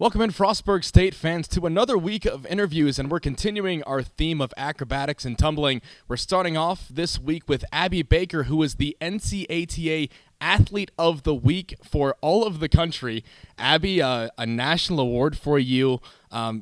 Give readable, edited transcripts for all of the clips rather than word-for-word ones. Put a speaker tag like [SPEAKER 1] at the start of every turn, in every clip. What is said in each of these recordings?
[SPEAKER 1] Welcome in, Frostburg State fans, to another week of interviews, and we're continuing our theme of acrobatics and tumbling. We're starting off this week with Abbie Baker, who is the NCATA Athlete of the Week for all of the country. Abbie, a national award for you.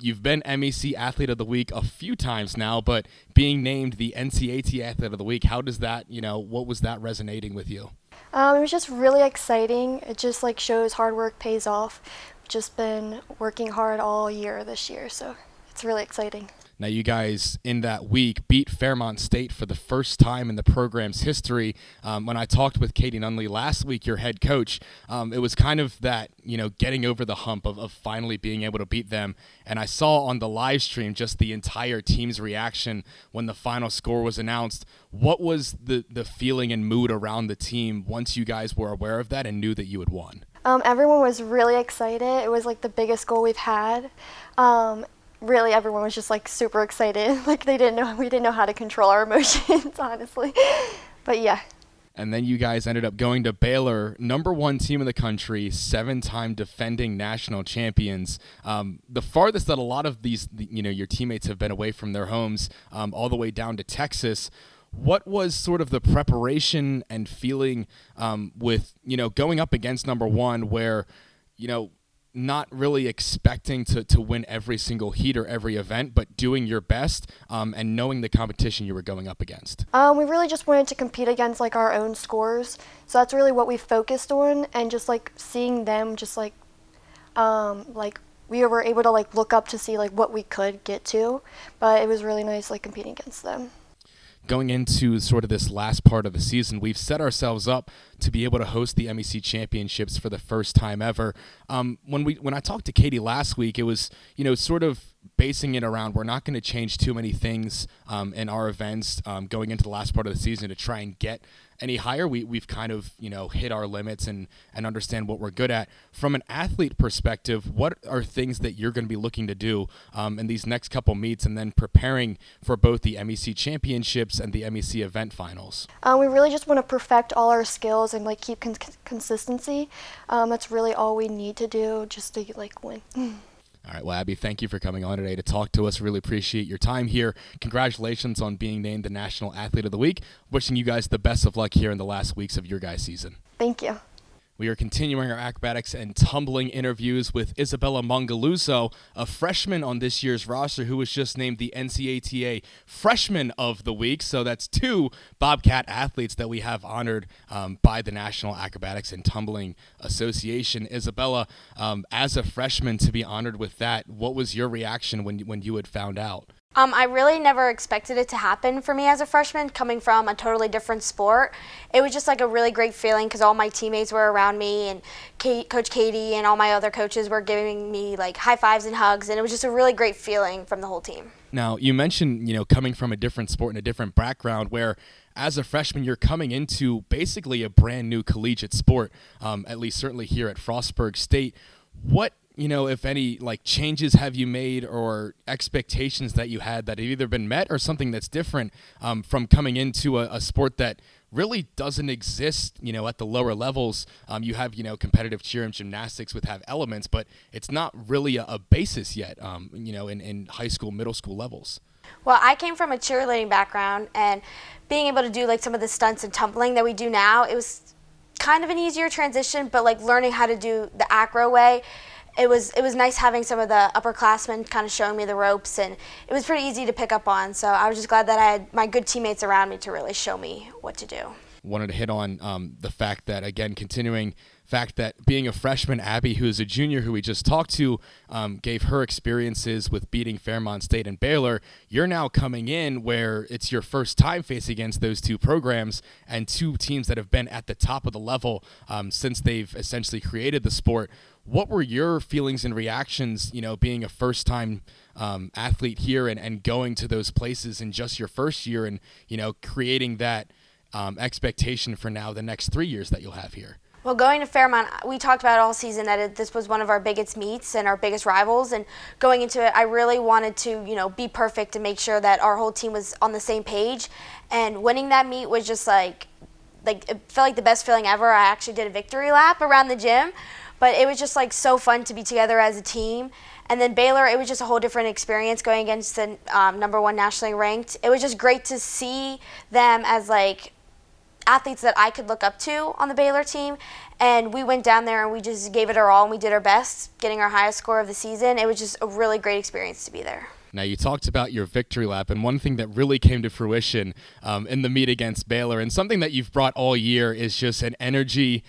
[SPEAKER 1] You've been MEC Athlete of the Week a few times now, but being named the NCATA Athlete of the Week, how does that, what was that resonating with you?
[SPEAKER 2] It was just really exciting. It just shows hard work pays off. Just been working hard all year this year, so it's really exciting.
[SPEAKER 1] Now, you guys in that week beat Fairmont State for the first time in the program's history. When I talked with Katie Nunley last week, your head coach, it was kind of that, getting over the hump of finally being able to beat them. And I saw on the live stream just the entire team's reaction when the final score was announced. What was the feeling and mood around the team once you guys were aware of that and knew that you had won?
[SPEAKER 2] Everyone was really excited. It was the biggest goal we've had. Really, everyone was just super excited. We didn't know how to control our emotions, honestly. But yeah.
[SPEAKER 1] And then you guys ended up going to Baylor, #1 team in the country, 7-time defending national champions. The farthest that a lot of these, your teammates have been away from their homes, all the way down to Texas. What was sort of the preparation and feeling with, going up against #1 where, not really expecting to win every single heat or every event, but doing your best and knowing the competition you were going up against?
[SPEAKER 2] We really just wanted to compete against our own scores. So that's really what we focused on, and just seeing them just we were able to look up to see what we could get to, but it was really nice competing against them.
[SPEAKER 1] Going into sort of this last part of the season, we've set ourselves up to be able to host the MEC Championships for the first time ever. When I talked to Katie last week, it was, sort of basing it around we're not going to change too many things in our events going into the last part of the season to try and get any higher. We've kind of, hit our limits and understand what we're good at. From an athlete perspective, what are things that you're going to be looking to do in these next couple meets and then preparing for both the MEC Championships and the MEC event finals?
[SPEAKER 2] We really just want to perfect all our skills and keep consistency. That's really all we need to do just to win.
[SPEAKER 1] All right, well, Abbie, thank you for coming on today to talk to us. Really appreciate your time here. Congratulations on being named the National Athlete of the Week. Wishing you guys the best of luck here in the last weeks of your guys' season.
[SPEAKER 2] Thank you.
[SPEAKER 1] We are continuing our acrobatics and tumbling interviews with Isabella Mongelluzzo, a freshman on this year's roster who was just named the NCATA Freshman of the Week. So that's 2 Bobcat athletes that we have honored by the National Acrobatics and Tumbling Association. Isabella, as a freshman to be honored with that, what was your reaction when you had found out?
[SPEAKER 3] I really never expected it to happen for me as a freshman, coming from a totally different sport. It was just a really great feeling because all my teammates were around me, and Coach Katie and all my other coaches were giving me high fives and hugs, and it was just a really great feeling from the whole team.
[SPEAKER 1] Now, you mentioned, coming from a different sport and a different background where as a freshman, you're coming into basically a brand new collegiate sport, at least certainly here at Frostburg State. What if any, changes have you made or expectations that you had that have either been met or something that's different from coming into a sport that really doesn't exist, at the lower levels? You have, competitive cheer and gymnastics with have elements, but it's not really a basis yet, in high school, middle school levels.
[SPEAKER 3] Well, I came from a cheerleading background, and being able to do some of the stunts and tumbling that we do now, it was kind of an easier transition, but learning how to do the acro way, it was nice having some of the upperclassmen kind of showing me the ropes, and it was pretty easy to pick up on. So I was just glad that I had my good teammates around me to really show me what to do.
[SPEAKER 1] Wanted to hit on the fact that, again, being a freshman, Abbie, who is a junior who we just talked to, gave her experiences with beating Fairmont State and Baylor. You're now coming in where it's your first time facing against those 2 programs and 2 teams that have been at the top of the level since they've essentially created the sport. What were your feelings and reactions, being a first-time athlete here and going to those places in just your first year and, creating that expectation for now the next 3 years that you'll have here?
[SPEAKER 3] Well, going to Fairmont, we talked about all season that this was one of our biggest meets and our biggest rivals. And going into it, I really wanted to, be perfect and make sure that our whole team was on the same page. And winning that meet was just it felt like the best feeling ever. I actually did a victory lap around the gym. but it was just like so fun to be together as a team. And then Baylor, it was just a whole different experience going against the number one nationally ranked. It was just great to see them as like athletes that I could look up to on the Baylor team. And we went down there and we just gave it our all and we did our best, getting our highest score of the season. It was just a really great experience to be there.
[SPEAKER 1] Now, you talked about your victory lap, and one thing that really came to fruition in the meet against Baylor, and something that you've brought all year, is just an energy,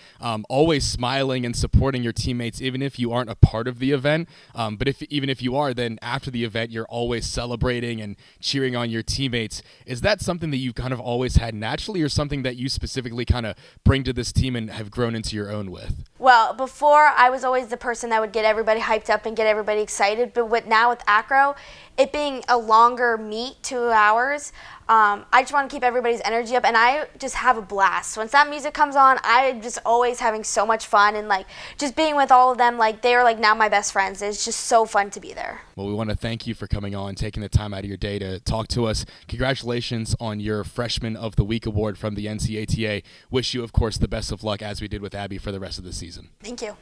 [SPEAKER 1] always smiling and supporting your teammates, even if you aren't a part of the event. But even if you are, then after the event, you're always celebrating and cheering on your teammates. Is that something that you've kind of always had naturally, or something that you specifically kind of bring to this team and have grown into your own with?
[SPEAKER 3] Well, before I was always the person that would get everybody hyped up and get everybody excited, but now with acro, it being a longer meet, 2 hours, I just want to keep everybody's energy up, and I just have a blast. Once that music comes on, I'm just always having so much fun, and like just being with all of them, like they are like now my best friends. It's just so fun to be there.
[SPEAKER 1] Well, we want to thank you for coming on, taking the time out of your day to talk to us. Congratulations on your Freshman of the Week award from the NCATA. Wish you, of course, the best of luck, as we did with Abbie, for the rest of the season.
[SPEAKER 3] Thank you.